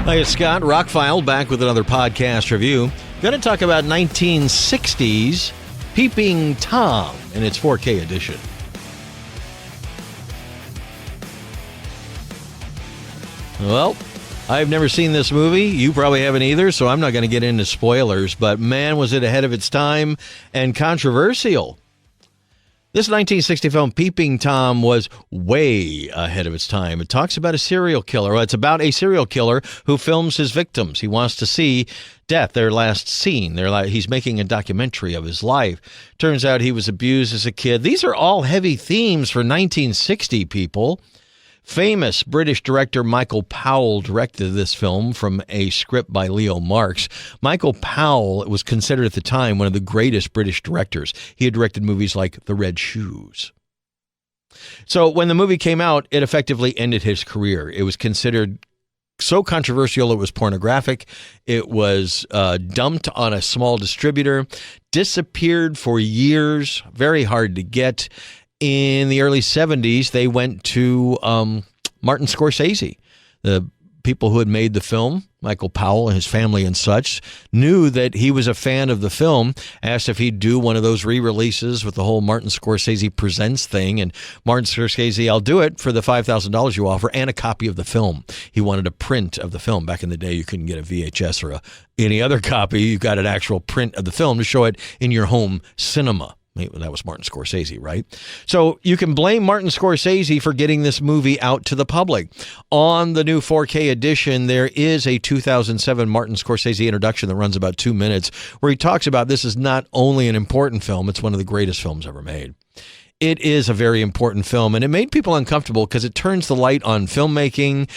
Hi, it's Scott. ROCKFILE back with another podcast review. Going to talk about 1960s Peeping Tom in its 4K edition. Well, I've never seen this movie. You probably haven't either, so I'm not going to get into spoilers. But man, was it ahead of its time and controversial. This 1960 film, Peeping Tom, was way ahead of its time. It talks about a serial killer. Well, it's about a serial killer who films his victims. He wants to see death, their last scene. He's making a documentary of his life. Turns out he was abused as a kid. These are all heavy themes for 1960 people. Famous British director Michael Powell directed this film from a script by Leo Marks. Michael Powell was considered at the time one of the greatest British directors. He had directed movies like The Red Shoes. So when the movie came out, it effectively ended his career. It was considered so controversial it was pornographic. It was dumped on a small distributor, disappeared for years, very hard to get. In the early 70s, they went to Martin Scorsese. The people who had made the film, Michael Powell and his family and such, knew that he was a fan of the film, asked if he'd do one of those re-releases with the whole Martin Scorsese Presents thing. And Martin Scorsese, I'll do it for the $5,000 you offer and a copy of the film. He wanted a print of the film. Back in the day, you couldn't get a VHS or any other copy. You got an actual print of the film to show it in your home cinema. That was Martin Scorsese, right? So you can blame Martin Scorsese for getting this movie out to the public. On the new 4K edition, there is a 2007 Martin Scorsese introduction that runs about 2 minutes, where he talks about this is not only an important film, it's one of the greatest films ever made. It is a very important film, and it made people uncomfortable because it turns the light on filmmaking,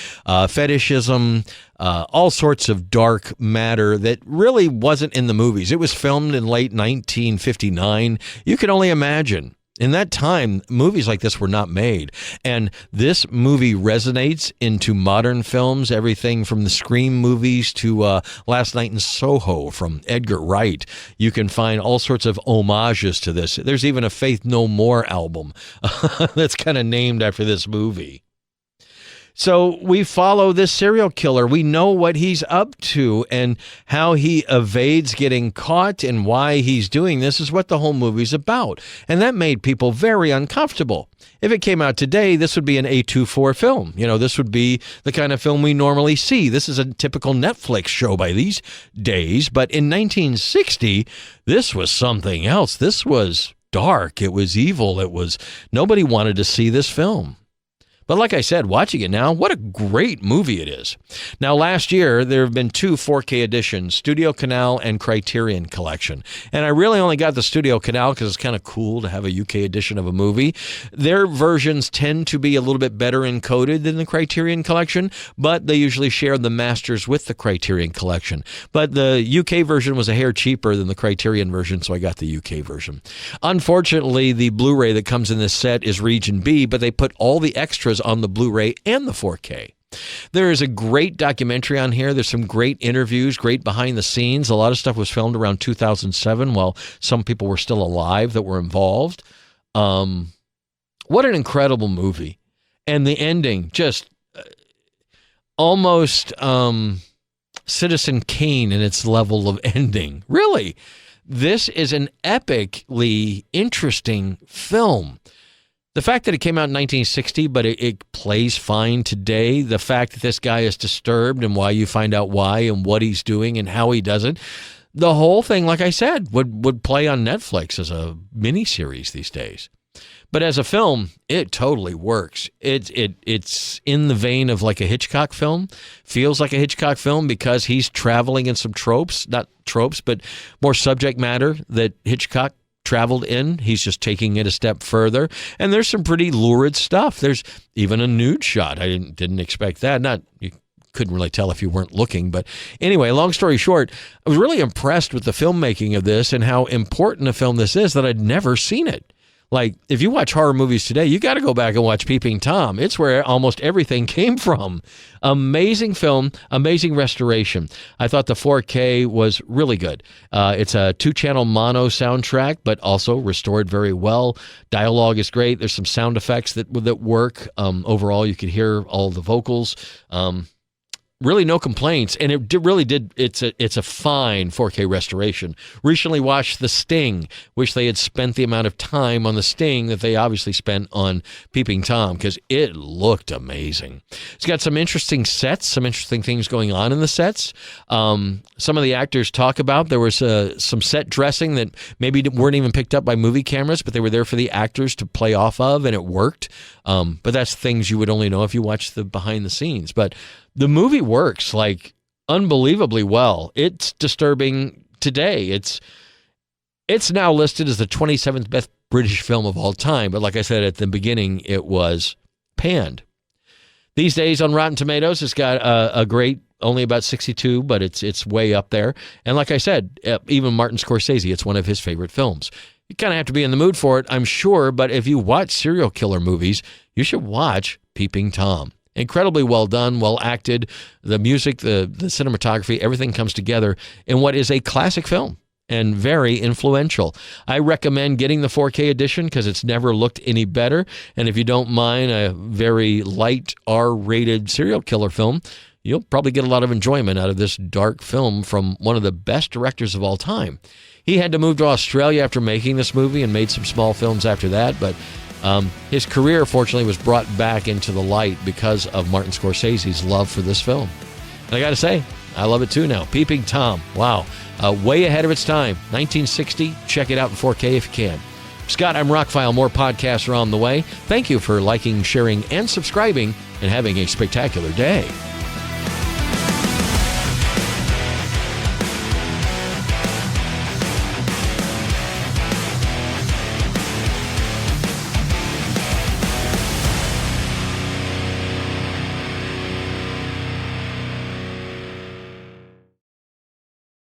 fetishism, all sorts of dark matter that really wasn't in the movies. It was filmed in late 1959. You can only imagine. In that time, movies like this were not made. And this movie resonates into modern films, everything from the Scream movies to Last Night in Soho from Edgar Wright. You can find all sorts of homages to this. There's even a Faith No More album that's kind of named after this movie. So we follow this serial killer. We know what he's up to and how he evades getting caught and why he's doing this is what the whole movie's about. And that made people very uncomfortable. If it came out today, this would be an A24 film. You know, this would be the kind of film we normally see. This is a typical Netflix show by these days. But in 1960, this was something else. This was dark. It was evil. Nobody wanted to see this film. But like I said, watching it now, what a great movie it is. Now, last year, there have been 2 4K editions, Studio Canal and Criterion Collection. And I really only got the Studio Canal because it's kind of cool to have a UK edition of a movie. Their versions tend to be a little bit better encoded than the Criterion Collection, but they usually share the masters with the Criterion Collection. But the UK version was a hair cheaper than the Criterion version, so I got the UK version. Unfortunately, the Blu-ray that comes in this set is Region B, but they put all the extras on the Blu-ray and the 4K. There is a great documentary on here. There's some great interviews, great behind the scenes. A lot of stuff was filmed around 2007 while some people were still alive that were involved. What an incredible movie. And the ending, just almost Citizen Kane in its level of ending. Really, this is an epically interesting film. The fact that it came out in 1960, but it plays fine today, the fact that this guy is disturbed and why you find out why and what he's doing and how he does it, the whole thing, like I said, would play on Netflix as a miniseries these days. But as a film, it totally works. It's in the vein of like a Hitchcock film, feels like a Hitchcock film because he's traveling in some tropes, not tropes, but more subject matter that Hitchcock traveled in. He's just taking it a step further. And there's some pretty lurid stuff. There's even a nude shot. I didn't expect that. You couldn't really tell if you weren't looking. But anyway, long story short, I was really impressed with the filmmaking of this and how important a film this is that I'd never seen it. Like, if you watch horror movies today, you got to go back and watch Peeping Tom. It's where almost everything came from. Amazing film, amazing restoration. I thought the 4K was really good. It's a 2-channel mono soundtrack, but also restored very well. Dialogue is great. There's some sound effects that work. Overall, you could hear all the vocals. really no complaints, and it really did. It's a fine 4K restoration. Recently watched The Sting. Wish they had spent the amount of time on The Sting that they obviously spent on Peeping Tom, because it looked amazing. It's got some interesting sets, some interesting things going on in the sets. Some of the actors talk about there was some set dressing that maybe weren't even picked up by movie cameras, but they were there for the actors to play off of, and it worked. But that's things you would only know if you watch the behind the scenes. But the movie works like unbelievably well. It's disturbing today. It's now listed as the 27th best British film of all time. But like I said at the beginning, it was panned. These days on Rotten Tomatoes, it's got a great, only about 62, but it's way up there. And like I said, even Martin Scorsese, it's one of his favorite films. You kind of have to be in the mood for it, I'm sure, but if you watch serial killer movies, you should watch Peeping Tom. Incredibly well done, well acted. The music, the cinematography, everything comes together in what is a classic film and very influential. I recommend getting the 4K edition because it's never looked any better. And if you don't mind a very light R-rated serial killer film, you'll probably get a lot of enjoyment out of this dark film from one of the best directors of all time. He had to move to Australia after making this movie and made some small films after that, but his career, fortunately, was brought back into the light because of Martin Scorsese's love for this film. And I got to say, I love it too now. Peeping Tom, wow. Way ahead of its time. 1960, check it out in 4K if you can. Scott, I'm ROCKFILE. More podcasts are on the way. Thank you for liking, sharing, and subscribing, and having a spectacular day.